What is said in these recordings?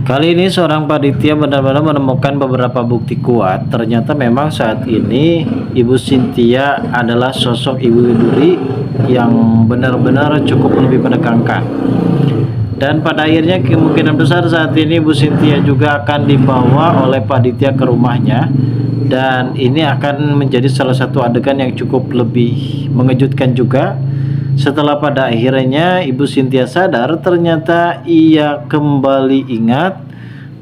Kali ini seorang panitia benar-benar menemukan beberapa bukti kuat. Ternyata memang saat ini Ibu Cynthia adalah sosok Ibu Widuri yang benar-benar cukup lebih menegangkan. Dan pada akhirnya kemungkinan besar saat ini Ibu Cynthia juga akan dibawa oleh panitia ke rumahnya. Dan ini akan menjadi salah satu adegan yang cukup lebih mengejutkan juga. Setelah pada akhirnya Ibu Cynthia sadar, ternyata ia kembali ingat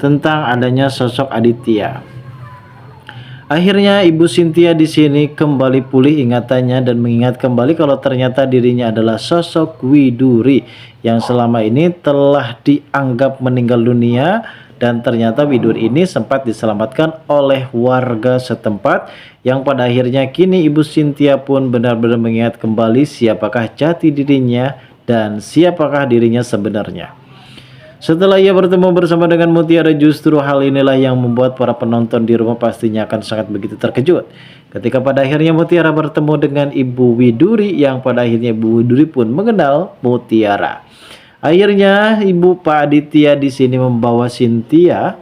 tentang adanya sosok Aditya. Akhirnya Ibu Cynthia di sini kembali pulih ingatannya dan mengingat kembali kalau ternyata dirinya adalah sosok Widuri yang selama ini telah dianggap meninggal dunia. Dan ternyata Widuri ini sempat diselamatkan oleh warga setempat yang pada akhirnya kini Ibu Cynthia pun benar-benar mengingat kembali siapakah jati dirinya dan siapakah dirinya sebenarnya. Setelah ia bertemu bersama dengan Mutiara, justru hal inilah yang membuat para penonton di rumah pastinya akan sangat begitu terkejut. Ketika pada akhirnya Mutiara bertemu dengan Ibu Widuri yang pada akhirnya Ibu Widuri pun mengenal Mutiara. Akhirnya Ibu Pak Aditya di sini membawa Cynthia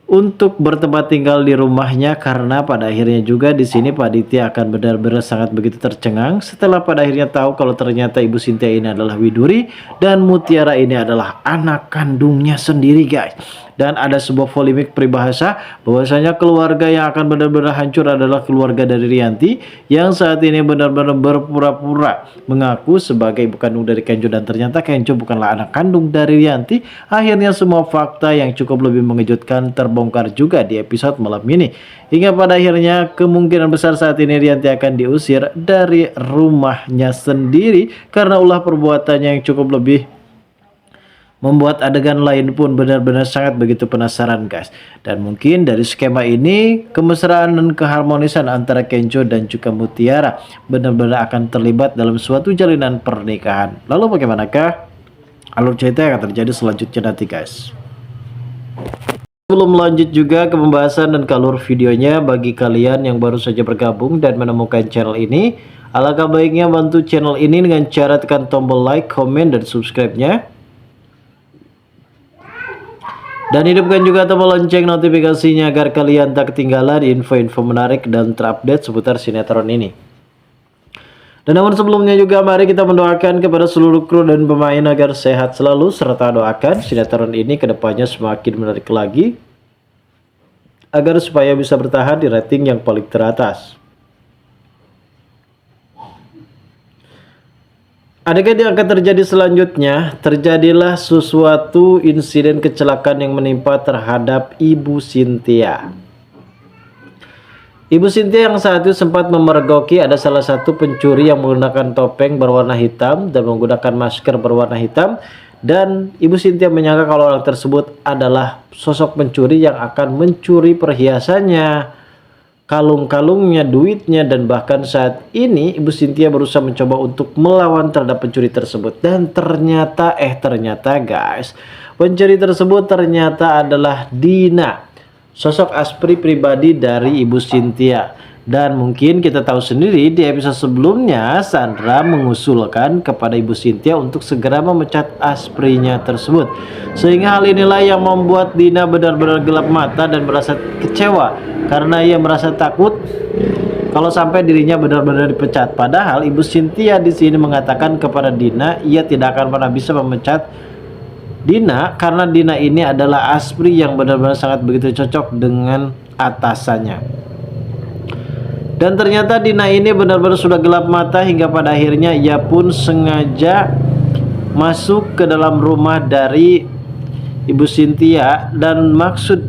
untuk bertempat tinggal di rumahnya karena pada akhirnya juga di sini Pak Aditya akan benar-benar sangat begitu tercengang setelah pada akhirnya tahu kalau ternyata Ibu Cynthia ini adalah Widuri dan Mutiara ini adalah anak kandungnya sendiri, guys. Dan ada sebuah polemik peribahasa bahwasanya keluarga yang akan benar-benar hancur adalah keluarga dari Rianti yang saat ini benar-benar berpura-pura mengaku sebagai ibu kandung dari Kenjo dan ternyata Kenjo bukanlah anak kandung dari Rianti. Akhirnya semua fakta yang cukup lebih mengejutkan terbongkar juga di episode malam ini. Hingga pada akhirnya kemungkinan besar saat ini Rianti akan diusir dari rumahnya sendiri karena ulah perbuatannya yang cukup lebih membuat adegan lain pun benar-benar sangat begitu penasaran, guys. Dan mungkin dari skema ini kemesraan dan keharmonisan antara Kenjo dan juga Mutiara benar-benar akan terlibat dalam suatu jalinan pernikahan. Lalu bagaimanakah alur cerita yang akan terjadi selanjutnya nanti, guys? Sebelum lanjut juga ke pembahasan dan ke alur videonya, bagi kalian yang baru saja bergabung dan menemukan channel ini, alangkah baiknya bantu channel ini dengan cara tekan tombol like, komen, dan subscribe-nya. Dan hidupkan juga tombol lonceng notifikasinya agar kalian tak ketinggalan info-info menarik dan terupdate seputar sinetron ini. Dan namun sebelumnya juga mari kita mendoakan kepada seluruh kru dan pemain agar sehat selalu serta doakan sinetron ini kedepannya semakin menarik lagi agar supaya bisa bertahan di rating yang paling teratas. Adegan yang akan terjadi selanjutnya, terjadilah sesuatu insiden kecelakaan yang menimpa terhadap Ibu Cynthia. Ibu Cynthia yang saat itu sempat memergoki ada salah satu pencuri yang menggunakan topeng berwarna hitam dan menggunakan masker berwarna hitam. Dan Ibu Cynthia menyangka kalau orang tersebut adalah sosok pencuri yang akan mencuri perhiasannya, kalung-kalungnya, duitnya, dan bahkan saat ini Ibu Cynthia berusaha mencoba untuk melawan terhadap pencuri tersebut. Dan ternyata guys, pencuri tersebut ternyata adalah Dina, sosok aspri pribadi dari Ibu Cynthia. Dan mungkin kita tahu sendiri di episode sebelumnya Sandra mengusulkan kepada Ibu Cynthia untuk segera memecat asprinya tersebut. Sehingga hal inilah yang membuat Dina benar-benar gelap mata dan merasa kecewa karena ia merasa takut kalau sampai dirinya benar-benar dipecat. Padahal Ibu Cynthia di sini mengatakan kepada Dina ia tidak akan pernah bisa memecat Dina karena Dina ini adalah aspri yang benar-benar sangat begitu cocok dengan atasannya. Dan ternyata Dina ini benar-benar sudah gelap mata hingga pada akhirnya ia pun sengaja masuk ke dalam rumah dari Ibu Cynthia dan maksud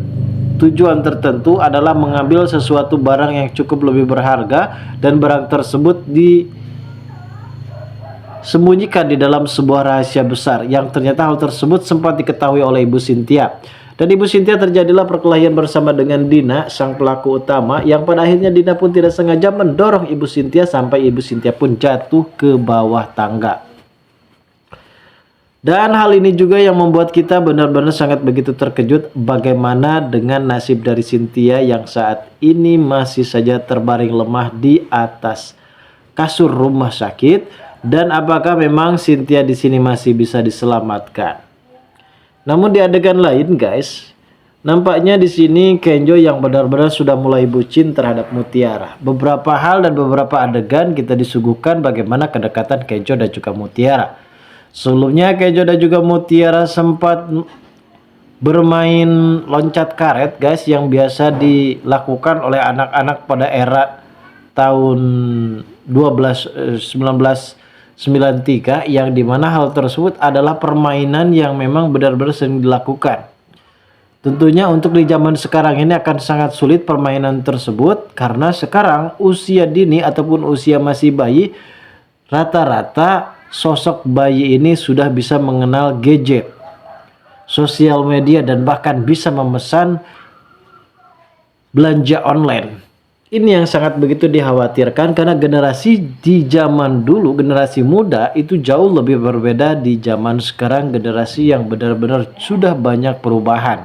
tujuan tertentu adalah mengambil sesuatu barang yang cukup lebih berharga dan barang tersebut disembunyikan di dalam sebuah rahasia besar yang ternyata hal tersebut sempat diketahui oleh Ibu Cynthia. Dan Ibu Cynthia terjadilah perkelahian bersama dengan Dina, sang pelaku utama, yang pada akhirnya Dina pun tidak sengaja mendorong Ibu Cynthia sampai Ibu Cynthia pun jatuh ke bawah tangga. Dan hal ini juga yang membuat kita benar-benar sangat begitu terkejut bagaimana dengan nasib dari Cynthia yang saat ini masih saja terbaring lemah di atas kasur rumah sakit. Dan apakah memang Cynthia di sini masih bisa diselamatkan? Namun di adegan lain guys, nampaknya di sini Kenjo yang benar-benar sudah mulai bucin terhadap Mutiara. Beberapa hal dan beberapa adegan kita disuguhkan bagaimana kedekatan Kenjo dan juga Mutiara. Sebelumnya Kenjo dan juga Mutiara sempat bermain loncat karet guys, yang biasa dilakukan oleh anak-anak pada era tahun 1993, yang dimana hal tersebut adalah permainan yang memang benar-benar sering dilakukan. Tentunya untuk di zaman sekarang ini akan sangat sulit permainan tersebut, karena sekarang usia dini ataupun usia masih bayi, rata-rata sosok bayi ini sudah bisa mengenal gadget, sosial media, dan bahkan bisa memesan belanja online. Ini yang sangat begitu dikhawatirkan, karena generasi di zaman dulu, generasi muda itu jauh lebih berbeda di zaman sekarang, generasi yang benar-benar sudah banyak perubahan.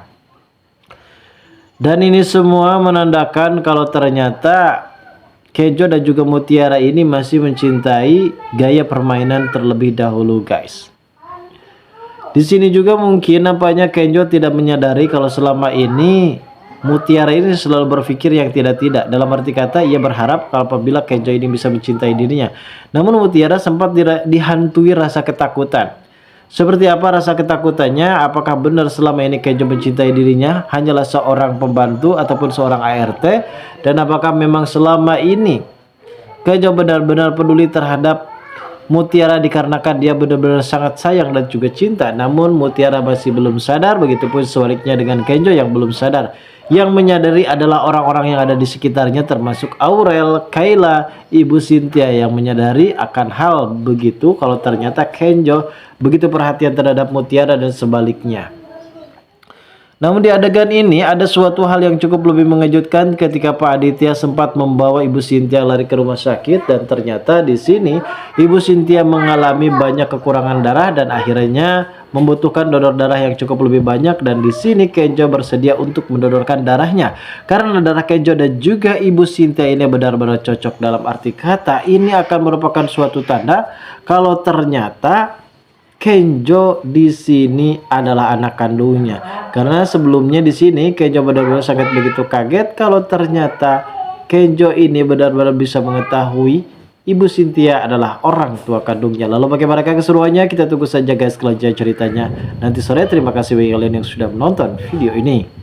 Dan ini semua menandakan kalau ternyata Kenjo dan juga Mutiara ini masih mencintai gaya permainan terlebih dahulu guys. Di sini juga mungkin nampaknya Kenjo tidak menyadari kalau selama ini Mutiara ini selalu berpikir yang tidak-tidak. Dalam arti kata, ia berharap kalau apabila Kenjo ini bisa mencintai dirinya. Namun Mutiara sempat dihantui rasa ketakutan. Seperti apa rasa ketakutannya? Apakah benar selama ini Kenjo mencintai dirinya hanyalah seorang pembantu ataupun seorang ART? Dan apakah memang selama ini Kenjo benar-benar peduli terhadap Mutiara dikarenakan dia benar-benar sangat sayang dan juga cinta? Namun Mutiara masih belum sadar, begitupun sebaliknya dengan Kenjo yang belum sadar. Yang menyadari adalah orang-orang yang ada di sekitarnya, termasuk Aurel, Kayla, Ibu Cynthia, yang menyadari akan hal begitu kalau ternyata Kenjo begitu perhatian terhadap Mutiara dan sebaliknya. Namun di adegan ini ada suatu hal yang cukup lebih mengejutkan ketika Pak Aditya sempat membawa Ibu Cynthia lari ke rumah sakit, dan ternyata di sini Ibu Cynthia mengalami banyak kekurangan darah dan akhirnya membutuhkan donor darah yang cukup lebih banyak. Dan di sini Kenjo bersedia untuk mendonorkan darahnya karena darah Kenjo dan juga Ibu Cynthia ini benar-benar cocok. Dalam arti kata, ini akan merupakan suatu tanda kalau ternyata Kenjo di sini adalah anak kandungnya. Karena sebelumnya di sini Kenjo benar-benar sangat begitu kaget kalau ternyata Kenjo ini benar-benar bisa mengetahui Ibu Cynthia adalah orang tua kandungnya. Lalu bagaimana keseruannya? Kita tunggu saja guys kelanjutan ceritanya nanti sore. Terima kasih bagi kalian yang sudah menonton video ini.